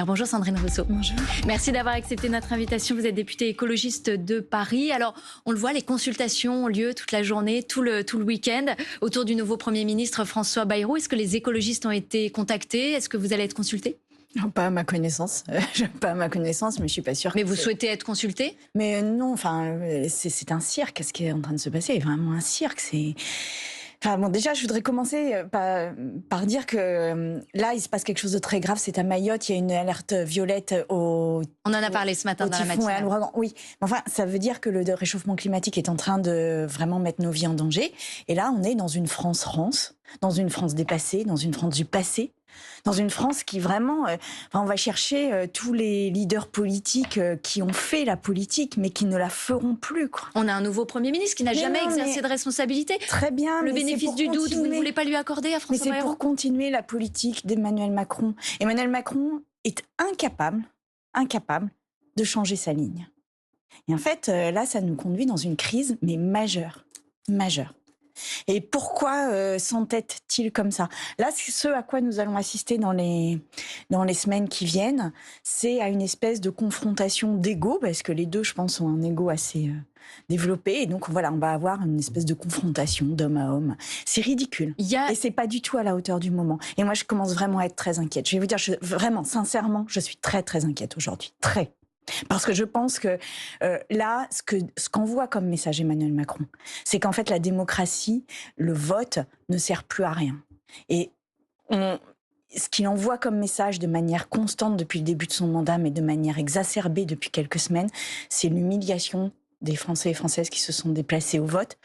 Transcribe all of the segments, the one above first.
Bonjour Sandrine Rousseau. Bonjour. Merci d'avoir accepté notre invitation. Vous êtes députée écologiste de Paris. Alors, on le voit, les consultations ont lieu toute la journée, tout le week-end, autour du nouveau Premier ministre François Bayrou. Est-ce que les écologistes ont été contactés? Est-ce que vous allez être consulté? Non, pas à ma connaissance. Pas à ma connaissance, mais je suis pas sûre. Mais vous souhaitez être consulté? Mais non, enfin, c'est un cirque. Ce qui est en train de se passer est vraiment un cirque. Enfin bon, déjà, je voudrais commencer par dire que là, il se passe quelque chose de très grave. C'est à Mayotte, il y a une alerte violette On en a parlé ce matin dans la matinale. Oui, enfin, ça veut dire que le réchauffement climatique est en train de vraiment mettre nos vies en danger. Et là, on est dans une France, dans une France dépassée, dans une France du passé. Dans une France qui vraiment, on va chercher tous les leaders politiques qui ont fait la politique, mais qui ne la feront plus, quoi. On a un nouveau Premier ministre qui n'a jamais exercé de responsabilité. Très bien. Le bénéfice du doute, vous ne voulez pas lui accorder à François Bayrou? Mais c'est pour continuer la politique d'Emmanuel Macron. Emmanuel Macron est incapable de changer sa ligne. Et en fait, là, ça nous conduit dans une crise, mais majeure. Et pourquoi s'entête-t-il comme ça? Là, ce à quoi nous allons assister dans les semaines qui viennent, c'est à une espèce de confrontation d'ego, parce que les deux, je pense, ont un ego assez développé. Et donc, voilà, on va avoir une espèce de confrontation d'homme à homme. C'est ridicule. Et c'est pas du tout à la hauteur du moment. Et moi, je commence vraiment à être très inquiète. Je vais vous dire, vraiment, sincèrement, je suis très, très inquiète aujourd'hui. Très. Parce que je pense que là, ce qu'envoie comme message Emmanuel Macron, c'est qu'en fait la démocratie, le vote ne sert plus à rien. Et ce qu'il envoie comme message de manière constante depuis le début de son mandat, mais de manière exacerbée depuis quelques semaines, c'est l'humiliation des Français et Françaises qui se sont déplacés au vote.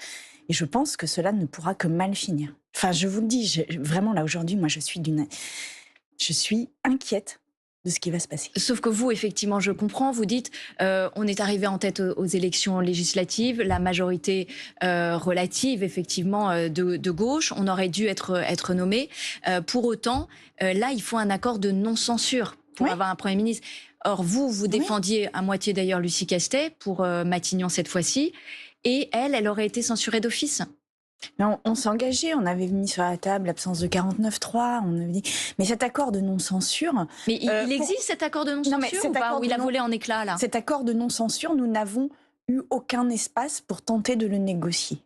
Et je pense que cela ne pourra que mal finir. Enfin, je vous le dis, vraiment là aujourd'hui, moi je suis inquiète de ce qui va se passer. Sauf que vous, effectivement, je comprends, vous dites, on est arrivé en tête aux élections législatives, la majorité relative, effectivement, de gauche, on aurait dû être nommé. Pour autant, là, il faut un accord de non-censure pour avoir un Premier ministre. Or, vous défendiez à moitié d'ailleurs Lucie Castet pour Matignon cette fois-ci, et elle aurait été censurée d'office. Mais on s'est engagé, on avait mis sur la table l'absence de 49.3, on avait dit... Mais cet accord de non-censure... Mais il existe cet accord de non-censure ou pas? Ou il a volé en éclats, là? Cet accord de non-censure, nous n'avons eu aucun espace pour tenter de le négocier.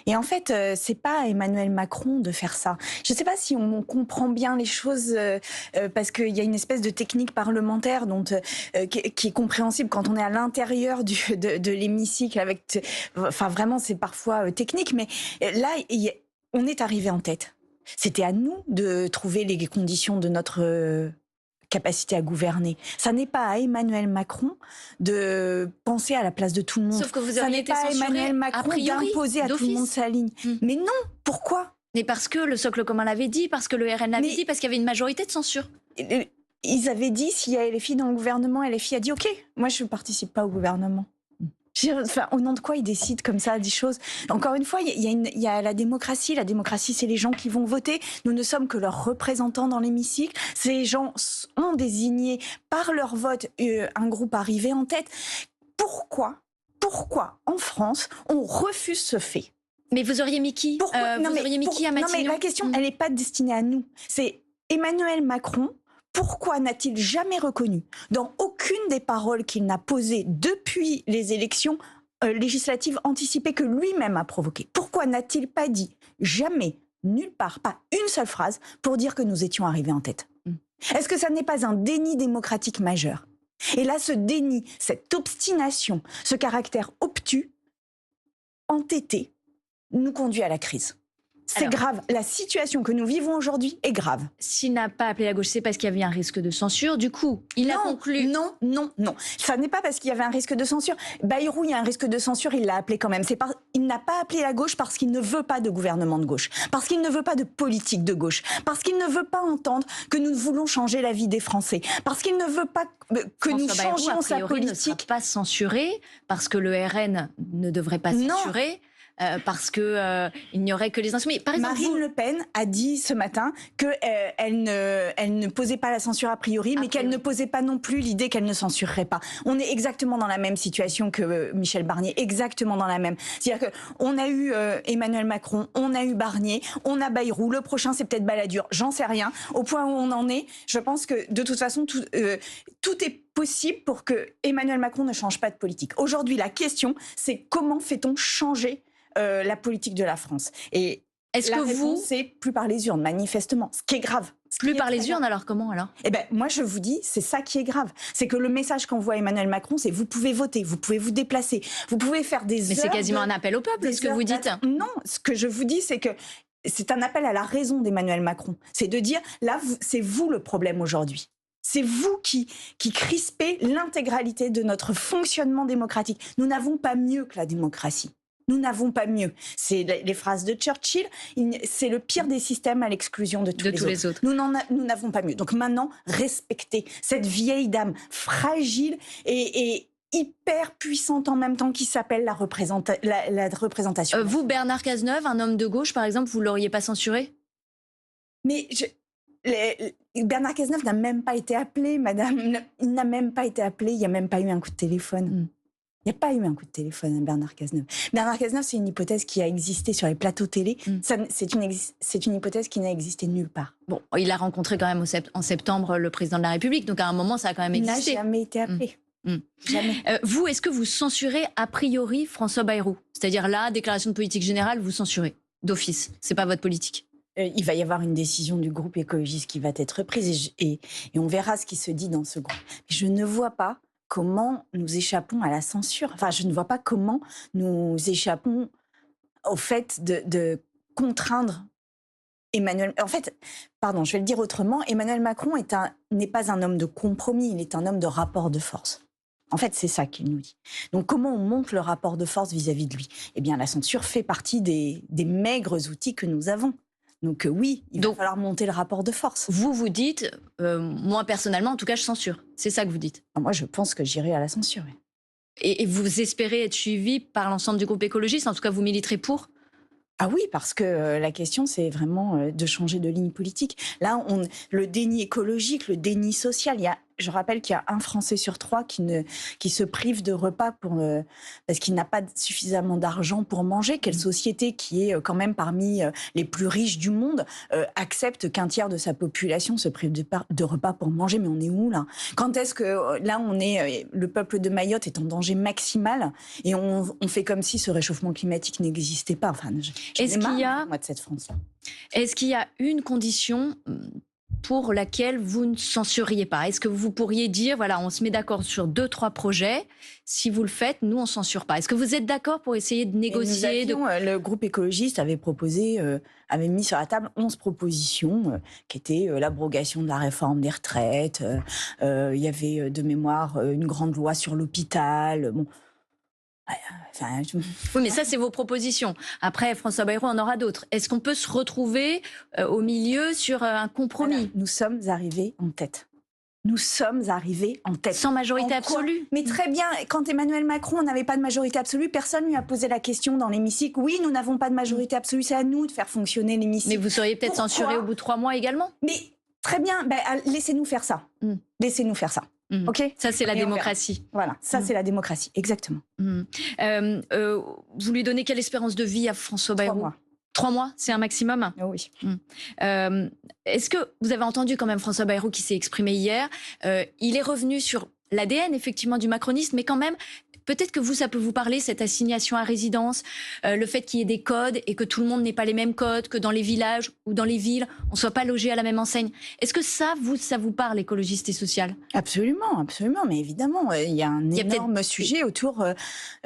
Et en fait, c'est pas à Emmanuel Macron de faire ça. Je ne sais pas si on comprend bien les choses, parce qu'il y a une espèce de technique parlementaire qui est compréhensible quand on est à l'intérieur de l'hémicycle. Enfin, vraiment, c'est parfois technique, mais là, on est arrivé en tête. C'était à nous de trouver les conditions de notre capacité à gouverner. Ça n'est pas à Emmanuel Macron de penser à la place de tout le monde. Sauf que vous auriez été censuré, ça n'est pas à Emmanuel Macron d'imposer à tout le monde sa ligne. Mais non, pourquoi? Mais parce que le socle commun l'avait dit, parce que le RN l'avait dit, parce qu'il y avait une majorité de censure. Ils avaient dit, s'il y a LFI dans le gouvernement, LFI a dit « Ok, moi je ne participe pas au gouvernement ». Enfin, au nom de quoi ils décident comme ça des choses? Encore une fois, il y a la démocratie. La démocratie, c'est les gens qui vont voter. Nous ne sommes que leurs représentants dans l'hémicycle. Ces gens ont désigné par leur vote un groupe arrivé en tête. Pourquoi, en France, on refuse ce fait? Mais vous auriez mis qui? Vous auriez mis qui à Matignon? Non, mais la question, elle n'est pas destinée à nous. C'est Emmanuel Macron. Pourquoi n'a-t-il jamais reconnu, dans aucune des paroles qu'il n'a posées depuis les élections législatives anticipées que lui-même a provoquées, pourquoi n'a-t-il pas dit jamais, nulle part, pas une seule phrase, pour dire que nous étions arrivés en tête? Est-ce que ça n'est pas un déni démocratique majeur? Et là, ce déni, cette obstination, ce caractère obtus, entêté, nous conduit à la crise. C'est grave. La situation que nous vivons aujourd'hui est grave. S'il n'a pas appelé la gauche, c'est parce qu'il y avait un risque de censure. Du coup, il a conclu... Non. Ça n'est pas parce qu'il y avait un risque de censure. Bayrou, il y a un risque de censure, il l'a appelé quand même. Il n'a pas appelé la gauche parce qu'il ne veut pas de gouvernement de gauche, parce qu'il ne veut pas de politique de gauche, parce qu'il ne veut pas entendre que nous voulons changer la vie des Français, parce qu'il ne veut pas que nous changions sa politique. Ne sera pas censuré, parce que le RN ne devrait pas censurer. parce que il n'y aurait que les insoumis. Par exemple, Marine Le Pen a dit ce matin qu'elle ne posait pas la censure a priori, mais qu'elle ne posait pas non plus l'idée qu'elle ne censurerait pas. On est exactement dans la même situation que Michel Barnier, exactement dans la même. C'est-à-dire qu'on a eu Emmanuel Macron, on a eu Barnier, on a Bayrou, le prochain c'est peut-être Balladur, j'en sais rien. Au point où on en est, je pense que de toute façon, tout est possible pour que Emmanuel Macron ne change pas de politique. Aujourd'hui, la question, c'est comment fait-on changer la politique de la France. Et est-ce que vous... c'est plus par les urnes, manifestement. Ce qui est grave. Plus par les urnes, alors comment alors ? Eh ben, moi, je vous dis, c'est ça qui est grave. C'est que le message qu'envoie Emmanuel Macron, c'est vous pouvez voter, vous pouvez vous déplacer, vous pouvez faire des Mais c'est quasiment un appel au peuple, ce que vous dites. Non, ce que je vous dis, c'est que c'est un appel à la raison d'Emmanuel Macron. C'est de dire, là, c'est vous le problème aujourd'hui. C'est vous qui crispez l'intégralité de notre fonctionnement démocratique. Nous n'avons pas mieux que la démocratie. Nous n'avons pas mieux. C'est les phrases de Churchill. C'est le pire des systèmes à l'exclusion de tous les autres. Nous n'avons pas mieux. Donc maintenant, respectez cette vieille dame fragile et hyper puissante en même temps qui s'appelle la représentation. Vous, Bernard Cazeneuve, un homme de gauche, par exemple, vous ne l'auriez pas censuré ? Mais Bernard Cazeneuve n'a même pas été appelé, madame. Il n'a même pas été appelé. Il n'y a même pas eu un coup de téléphone. Il n'y a pas eu un coup de téléphone à Bernard Cazeneuve. Bernard Cazeneuve, c'est une hypothèse qui a existé sur les plateaux télé. C'est une hypothèse qui n'a existé nulle part. Bon, il a rencontré quand même en septembre le président de la République, donc à un moment, ça a quand même existé. Il n'a jamais été appelé. Jamais. Vous, est-ce que vous censurez a priori François Bayrou ? C'est-à-dire là, déclaration de politique générale, vous censurez d'office. C'est pas votre politique. Il va y avoir une décision du groupe écologiste qui va être prise et on verra ce qui se dit dans ce groupe. Mais je ne vois pas comment nous échappons à la censure. Enfin, je ne vois pas comment nous échappons au fait de contraindre Emmanuel... En fait, pardon, je vais le dire autrement, Emmanuel Macron n'est pas un homme de compromis, il est un homme de rapport de force. En fait, c'est ça qu'il nous dit. Donc, comment on monte le rapport de force vis-à-vis de lui ? Eh bien, la censure fait partie des maigres outils que nous avons. Donc oui, il va falloir monter le rapport de force. Vous dites, moi personnellement, en tout cas, je censure. C'est ça que vous dites. Moi, je pense que j'irai à la censure. Oui. Et vous espérez être suivi par l'ensemble du groupe écologiste ? En tout cas, vous militerez pour ? Ah oui, parce que la question, c'est vraiment de changer de ligne politique. Là, le déni écologique, le déni social, je rappelle qu'il y a un Français sur 3 qui se prive de repas parce qu'il n'a pas suffisamment d'argent pour manger. Quelle société qui est quand même parmi les plus riches du monde accepte qu'un tiers de sa population se prive de repas pour manger ? Mais on est où là ? Quand est-ce que là le peuple de Mayotte est en danger maximal et on fait comme si ce réchauffement climatique n'existait pas. Enfin, est-ce qu'il y a moi de cette France-là. Est-ce qu'il y a une condition pour laquelle vous ne censuriez pas ? Est-ce que vous pourriez dire, voilà, on se met d'accord sur 2-3 projets, si vous le faites, nous, on ne censure pas. Est-ce que vous êtes d'accord pour essayer de négocier Le groupe écologiste avait mis sur la table 11 propositions, qui étaient l'abrogation de la réforme des retraites, il y avait de mémoire une grande loi sur l'hôpital, bon... Oui, mais ça, c'est vos propositions. Après, François Bayrou en aura d'autres. Est-ce qu'on peut se retrouver au milieu sur un compromis ? Alors, nous sommes arrivés en tête. Nous sommes arrivés en tête. Sans majorité absolue ? Mais très bien, quand Emmanuel Macron n'avait pas de majorité absolue, personne ne lui a posé la question dans l'hémicycle. Oui, nous n'avons pas de majorité absolue, c'est à nous de faire fonctionner l'hémicycle. Mais vous seriez peut-être censuré au bout de 3 mois également ? Mais très bien, laissez-nous faire ça. Laissez-nous faire ça. Okay, ça, c'est la démocratie. Voilà, ça, c'est la démocratie, exactement. Vous lui donnez quelle espérance de vie à François Bayrou ? 3 mois. 3 mois, c'est un maximum ? Oui. Est-ce que vous avez entendu quand même François Bayrou qui s'est exprimé hier ? Il est revenu sur l'ADN, effectivement, du macronisme, mais quand même... Peut-être que ça peut vous parler, cette assignation à résidence, le fait qu'il y ait des codes et que tout le monde n'ait pas les mêmes codes, que dans les villages ou dans les villes, on ne soit pas logé à la même enseigne. Est-ce que ça vous parle, écologiste et social ? Absolument, absolument. Mais évidemment, il y a un énorme sujet autour...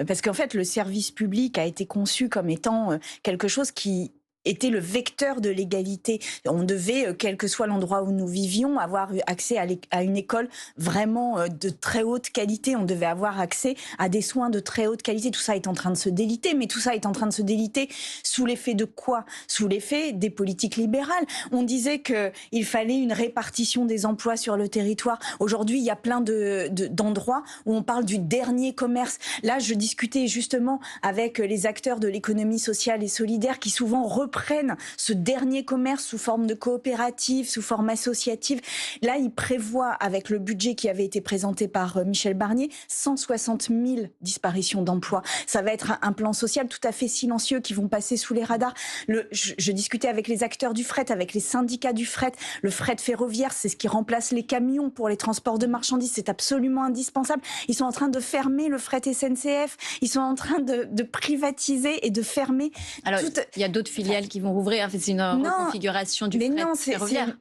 parce qu'en fait, le service public a été conçu comme étant quelque chose qui était le vecteur de l'égalité. On devait, quel que soit l'endroit où nous vivions, avoir accès à une école vraiment de très haute qualité. On devait avoir accès à des soins de très haute qualité. Tout ça est en train de se déliter, mais tout ça est en train de se déliter sous l'effet de quoi? Sous l'effet des politiques libérales. On disait qu'il fallait une répartition des emplois sur le territoire. Aujourd'hui, il y a plein d'endroits où on parle du dernier commerce. Là, je discutais justement avec les acteurs de l'économie sociale et solidaire qui souvent reprennent ce dernier commerce sous forme de coopérative, sous forme associative. Là, ils prévoient, avec le budget qui avait été présenté par Michel Barnier, 160 000 disparitions d'emplois. Ça va être un plan social tout à fait silencieux qui vont passer sous les radars. Je discutais avec les acteurs du fret, avec les syndicats du fret. Le fret ferroviaire, c'est ce qui remplace les camions pour les transports de marchandises. C'est absolument indispensable. Ils sont en train de fermer le fret SNCF. Ils sont en train de privatiser et de fermer. Alors, il y a d'autres filiales qui vont rouvrir. En fait, c'est une reconfiguration du fret ferroviaire.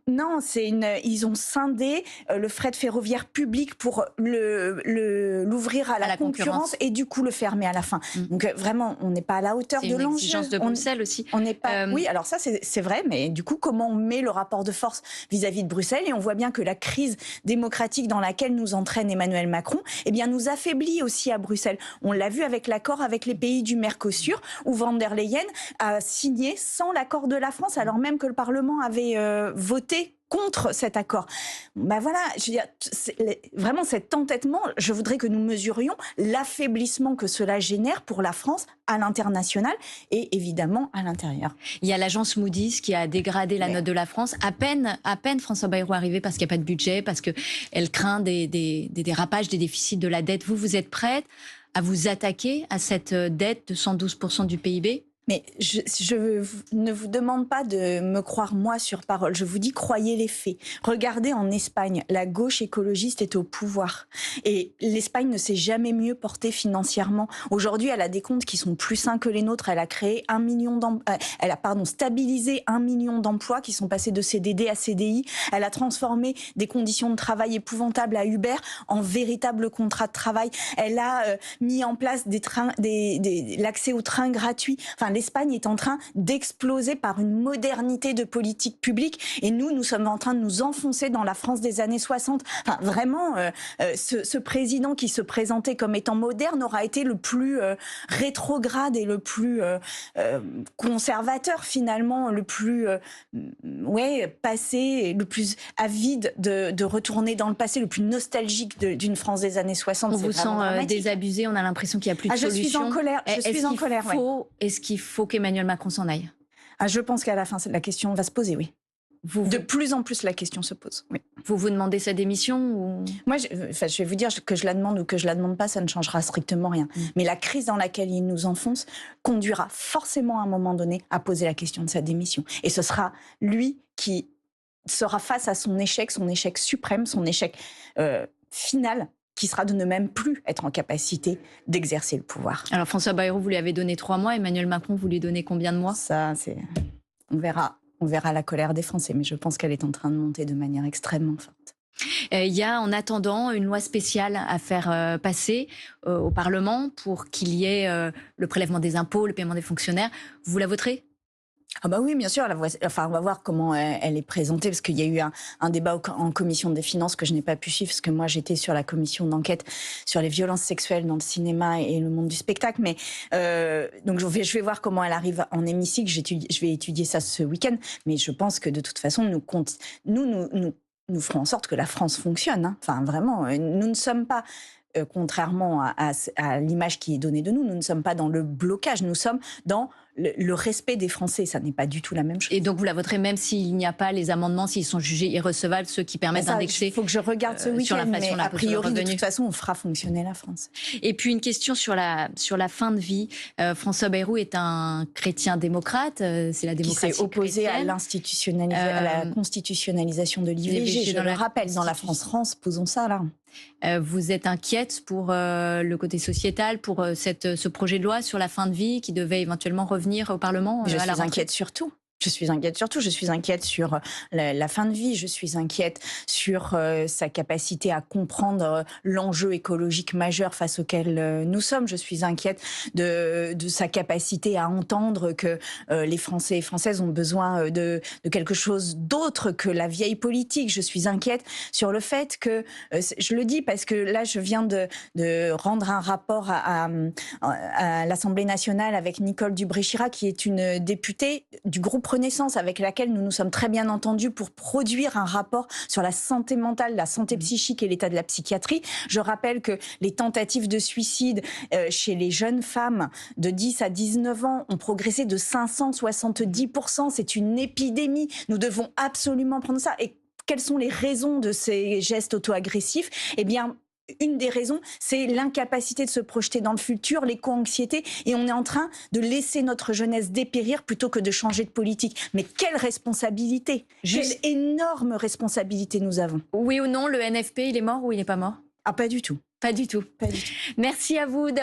Ils ont scindé le fret ferroviaire public pour l'ouvrir à la concurrence et du coup le fermer à la fin. Donc vraiment, on n'est pas à la hauteur de l'enjeu. C'est une exigence de Bruxelles aussi. On n'est pas. Oui, alors ça c'est vrai, mais du coup, comment on met le rapport de force vis-à-vis de Bruxelles? Et on voit bien que la crise démocratique dans laquelle nous entraîne Emmanuel Macron, eh bien, nous affaiblit aussi à Bruxelles. On l'a vu avec l'accord avec les pays du Mercosur, où Van der Leyen a signé sans l'accord de la France, alors même que le Parlement avait voté contre cet accord. Ben voilà, je veux dire, vraiment cet entêtement, je voudrais que nous mesurions l'affaiblissement que cela génère pour la France à l'international et évidemment à l'intérieur. Il y a l'agence Moody's qui a dégradé la note de la France. À peine François Bayrou est arrivé parce qu'il n'y a pas de budget, parce qu'elle craint des dérapages, des déficits de la dette. Vous êtes prête à vous attaquer à cette dette de 112% du PIB ? Mais je ne vous demande pas de me croire moi sur parole. Je vous dis, croyez les faits. Regardez en Espagne, la gauche écologiste est au pouvoir. Et l'Espagne ne s'est jamais mieux portée financièrement. Aujourd'hui, elle a des comptes qui sont plus sains que les nôtres. Elle a créé elle a stabilisé 1 million d'emplois qui sont passés de CDD à CDI. Elle a transformé des conditions de travail épouvantables à Uber en véritables contrats de travail. Elle a mis en place l'accès aux trains gratuits. Enfin, l'Espagne est en train d'exploser par une modernité de politique publique et nous sommes en train de nous enfoncer dans la France des années 60. Enfin, vraiment, ce président qui se présentait comme étant moderne aura été le plus rétrograde et le plus conservateur finalement, le plus passé, le plus avide de retourner dans le passé, le plus nostalgique d'une France des années 60. On vous sent désabusé, on a l'impression qu'il n'y a plus de solution. Je suis en colère. Est-ce qu'il faut qu'Emmanuel Macron s'en aille? Je pense qu'à la fin, la question va se poser, oui. De plus en plus, la question se pose. Oui. Vous demandez sa démission ou... Moi, je vais vous dire que je la demande ou que je la demande pas, ça ne changera strictement rien. Mais la crise dans laquelle il nous enfonce conduira forcément à un moment donné à poser la question de sa démission. Et ce sera lui qui sera face à son échec suprême, son échec final, qui sera de ne même plus être en capacité d'exercer le pouvoir. Alors François Bayrou, vous lui avez donné 3 mois, Emmanuel Macron, vous lui donnez combien de mois? Ça, on verra. On verra la colère des Français, mais je pense qu'elle est en train de monter de manière extrêmement forte. Il y a en attendant une loi spéciale à faire passer au Parlement pour qu'il y ait le prélèvement des impôts, le paiement des fonctionnaires. Vous la voterez ? Ah bah oui, bien sûr. On va voir comment elle est présentée, parce qu'il y a eu un débat en commission des finances que je n'ai pas pu suivre, parce que moi j'étais sur la commission d'enquête sur les violences sexuelles dans le cinéma et le monde du spectacle. Mais donc je vais voir comment elle arrive en hémicycle. Je vais étudier ça ce week-end. Mais je pense que de toute façon, nous ferons en sorte que la France fonctionne. Hein. Enfin, vraiment, nous ne sommes pas. Contrairement à l'image qui est donnée de nous, nous ne sommes pas dans le blocage, nous sommes dans le respect des Français. Ça n'est pas du tout la même chose. Et donc vous la voterez même s'il n'y a pas les amendements, s'ils sont jugés irrecevables, ceux qui permettent d'indexer. Il faut que je regarde ce week-end, mais a priori, de toute façon, on fera fonctionner la France. Et puis une question sur la fin de vie. François Bayrou est un chrétien démocrate, c'est la démocratie qui s'est opposé à la constitutionnalisation de l'IVG. Je le rappelle, dans la France, posons ça là. Vous êtes inquiète pour le côté sociétal, pour ce projet de loi sur la fin de vie qui devait éventuellement revenir au Parlement? Je suis inquiète surtout. Je suis inquiète surtout, je suis inquiète sur la fin de vie, je suis inquiète sur sa capacité à comprendre l'enjeu écologique majeur face auquel nous sommes. Je suis inquiète de sa capacité à entendre que les Français et Françaises ont besoin de quelque chose d'autre que la vieille politique. Je suis inquiète sur le fait que, je le dis parce que là je viens de rendre un rapport à l'Assemblée nationale avec Nicole Dubré-Chirat, qui est une députée du groupe Renaissance, avec laquelle nous nous sommes très bien entendus pour produire un rapport sur la santé mentale, la santé psychique et l'état de la psychiatrie. Je rappelle que les tentatives de suicide chez les jeunes femmes de 10 à 19 ans ont progressé de 570%. C'est une épidémie. Nous devons absolument prendre ça. Et quelles sont les raisons de ces gestes auto-agressifs ? Eh bien, une des raisons, c'est l'incapacité de se projeter dans le futur, l'éco-anxiété, et on est en train de laisser notre jeunesse dépérir plutôt que de changer de politique. Mais quelle responsabilité! Quelle énorme responsabilité nous avons. Oui ou non, le NFP, il est mort ou il n'est pas mort? Ah, pas du tout. Pas du tout. Pas du tout. Merci à vous.